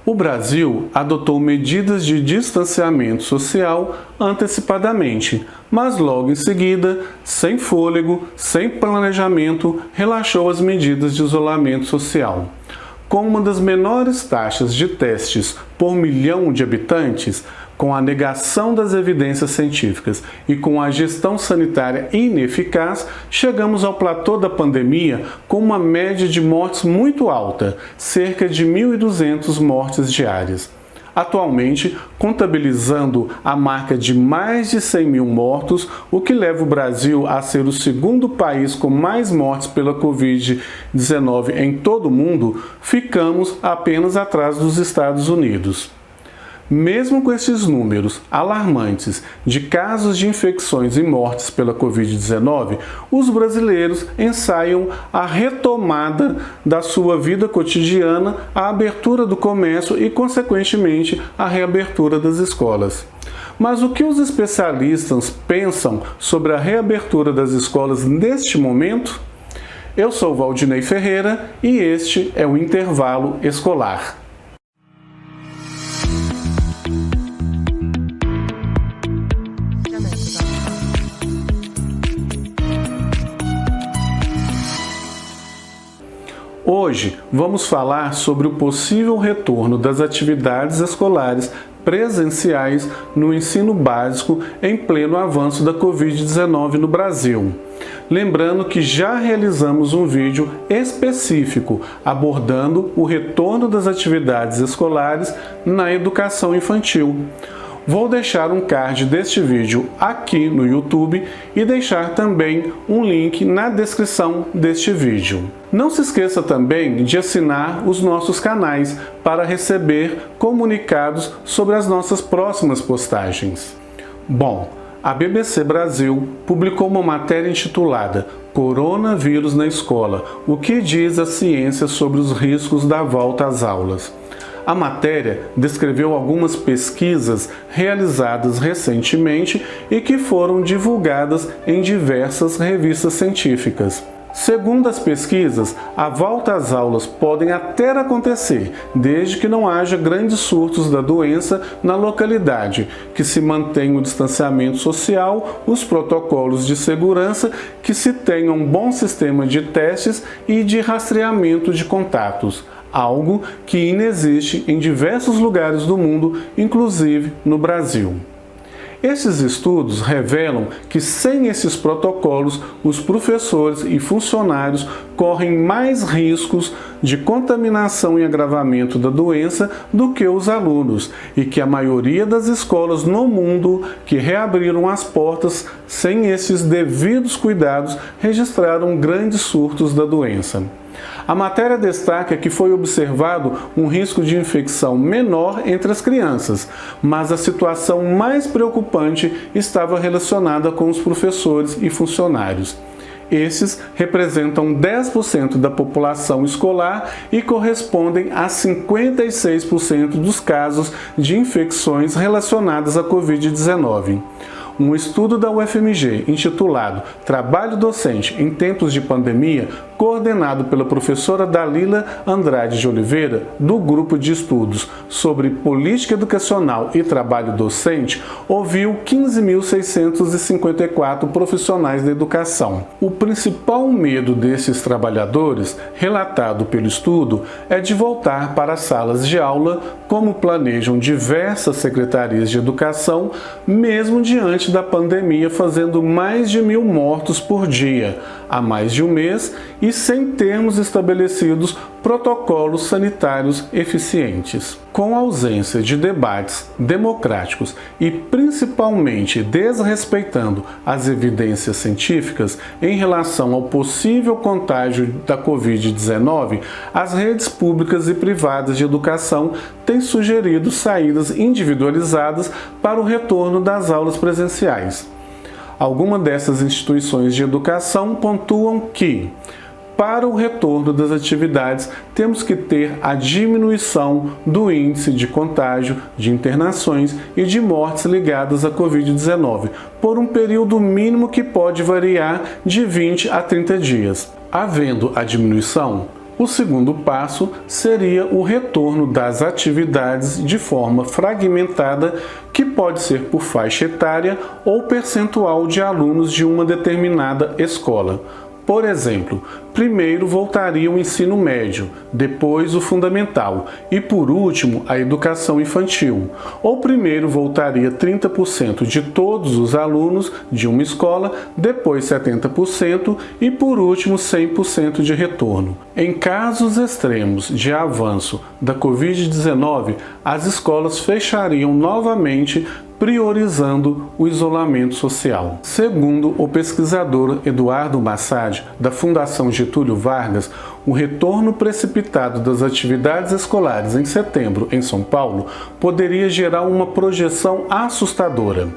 O Brasil adotou medidas de distanciamento social antecipadamente, mas logo em seguida, sem fôlego, sem planejamento, relaxou as medidas de isolamento social. Com uma das menores taxas de testes por milhão de habitantes, com a negação das evidências científicas e com a gestão sanitária ineficaz, chegamos ao platô da pandemia com uma média de mortes muito alta, cerca de 1.200 mortes diárias. Atualmente, contabilizando a marca de mais de 100 mil mortos, o que leva o Brasil a ser o segundo país com mais mortes pela Covid-19 em todo o mundo, ficamos apenas atrás dos Estados Unidos. Mesmo com esses números alarmantes de casos de infecções e mortes pela Covid-19, os brasileiros ensaiam a retomada da sua vida cotidiana, a abertura do comércio e, consequentemente, a reabertura das escolas. Mas o que os especialistas pensam sobre a reabertura das escolas neste momento? Eu sou Valdinei Ferreira e este é o Intervalo Escolar. Hoje vamos falar sobre o possível retorno das atividades escolares presenciais no ensino básico em pleno avanço da Covid-19 no Brasil. Lembrando que já realizamos um vídeo específico abordando o retorno das atividades escolares na educação infantil. Vou deixar um card deste vídeo aqui no YouTube e deixar também um link na descrição deste vídeo. Não se esqueça também de assinar os nossos canais para receber comunicados sobre as nossas próximas postagens. Bom, a BBC Brasil publicou uma matéria intitulada Coronavírus na Escola, o que diz a ciência sobre os riscos da volta às aulas. A matéria descreveu algumas pesquisas realizadas recentemente e que foram divulgadas em diversas revistas científicas. Segundo as pesquisas, a volta às aulas podem até acontecer, desde que não haja grandes surtos da doença na localidade, que se mantenha o distanciamento social, os protocolos de segurança, que se tenha um bom sistema de testes e de rastreamento de contatos. Algo que inexiste em diversos lugares do mundo, inclusive no Brasil. Esses estudos revelam que sem esses protocolos, os professores e funcionários correm mais riscos de contaminação e agravamento da doença do que os alunos e que a maioria das escolas no mundo que reabriram as portas sem esses devidos cuidados registraram grandes surtos da doença. A matéria destaca que foi observado um risco de infecção menor entre as crianças, mas a situação mais preocupante estava relacionada com os professores e funcionários. Esses representam 10% da população escolar e correspondem a 56% dos casos de infecções relacionadas à Covid-19. Um estudo da UFMG intitulado Trabalho Docente em Tempos de Pandemia, coordenado pela professora Dalila Andrade de Oliveira, do Grupo de Estudos sobre Política Educacional e Trabalho Docente, ouviu 15.654 profissionais da educação. O principal medo desses trabalhadores, relatado pelo estudo, é de voltar para as salas de aula, como planejam diversas secretarias de educação, mesmo diante da pandemia, fazendo mais de 1.000 mortos por dia, há mais de um mês, e sem termos estabelecidos protocolos sanitários eficientes. Com a ausência de debates democráticos e principalmente desrespeitando as evidências científicas em relação ao possível contágio da Covid-19, as redes públicas e privadas de educação têm sugerido saídas individualizadas para o retorno das aulas presenciais. Algumas dessas instituições de educação pontuam que, para o retorno das atividades, temos que ter a diminuição do índice de contágio, de internações e de mortes ligadas à Covid-19, por um período mínimo que pode variar de 20 a 30 dias. Havendo a diminuição, O segundo passo seria o retorno das atividades de forma fragmentada, que pode ser por faixa etária ou percentual de alunos de uma determinada escola. Por exemplo, primeiro voltaria o ensino médio, depois o fundamental e, por último, a educação infantil. Ou primeiro voltaria 30% de todos os alunos de uma escola, depois 70% e, por último, 100% de retorno. Em casos extremos de avanço da Covid-19, as escolas fechariam novamente, priorizando o isolamento social. Segundo o pesquisador Eduardo Massad, da Fundação Getúlio Vargas, o retorno precipitado das atividades escolares em setembro em São Paulo poderia gerar uma projeção assustadora.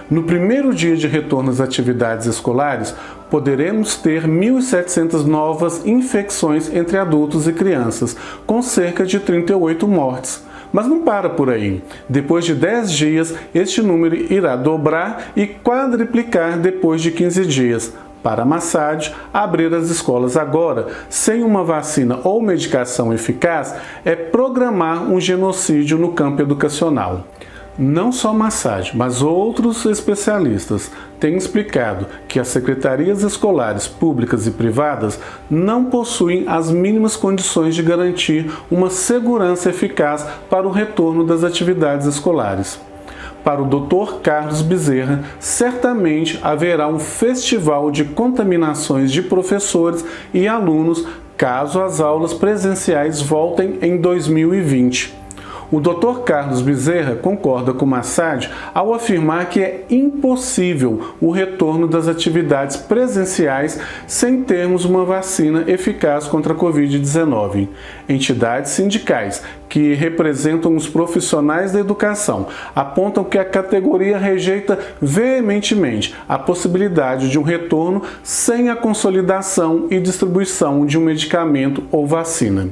No primeiro dia de retorno às atividades escolares, poderemos ter 1.700 novas infecções entre adultos e crianças, com cerca de 38 mortes. Mas não para por aí. Depois de 10 dias, este número irá dobrar e quadriplicar depois de 15 dias. Para Massad, abrir as escolas agora, sem uma vacina ou medicação eficaz, é programar um genocídio no campo educacional. Não só Massad, mas outros especialistas têm explicado que as secretarias escolares públicas e privadas não possuem as mínimas condições de garantir uma segurança eficaz para o retorno das atividades escolares. Para o Dr. Carlos Bezerra, certamente haverá um festival de contaminações de professores e alunos caso as aulas presenciais voltem em 2020. O Dr. Carlos Bezerra concorda com Massad ao afirmar que é impossível o retorno das atividades presenciais sem termos uma vacina eficaz contra a Covid-19. Entidades sindicais que representam os profissionais da educação apontam que a categoria rejeita veementemente a possibilidade de um retorno sem a consolidação e distribuição de um medicamento ou vacina.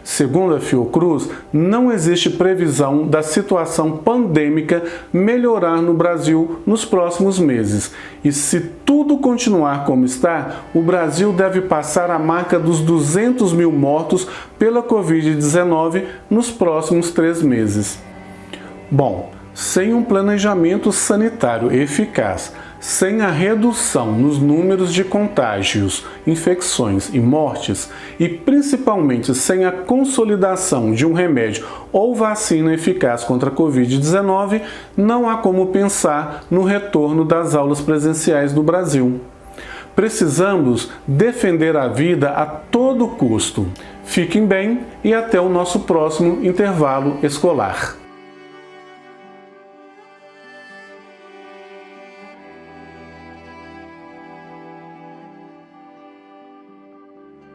Segundo a Fiocruz, não existe previsão da situação pandêmica melhorar no Brasil nos próximos meses. E se tudo continuar como está, o Brasil deve passar a marca dos 200 mil mortos pela Covid-19 nos próximos 3 meses. Bom, sem um planejamento sanitário eficaz, sem a redução nos números de contágios, infecções e mortes, e principalmente sem a consolidação de um remédio ou vacina eficaz contra a Covid-19, não há como pensar no retorno das aulas presenciais no Brasil. Precisamos defender a vida a todo custo. Fiquem bem e até o nosso próximo intervalo escolar.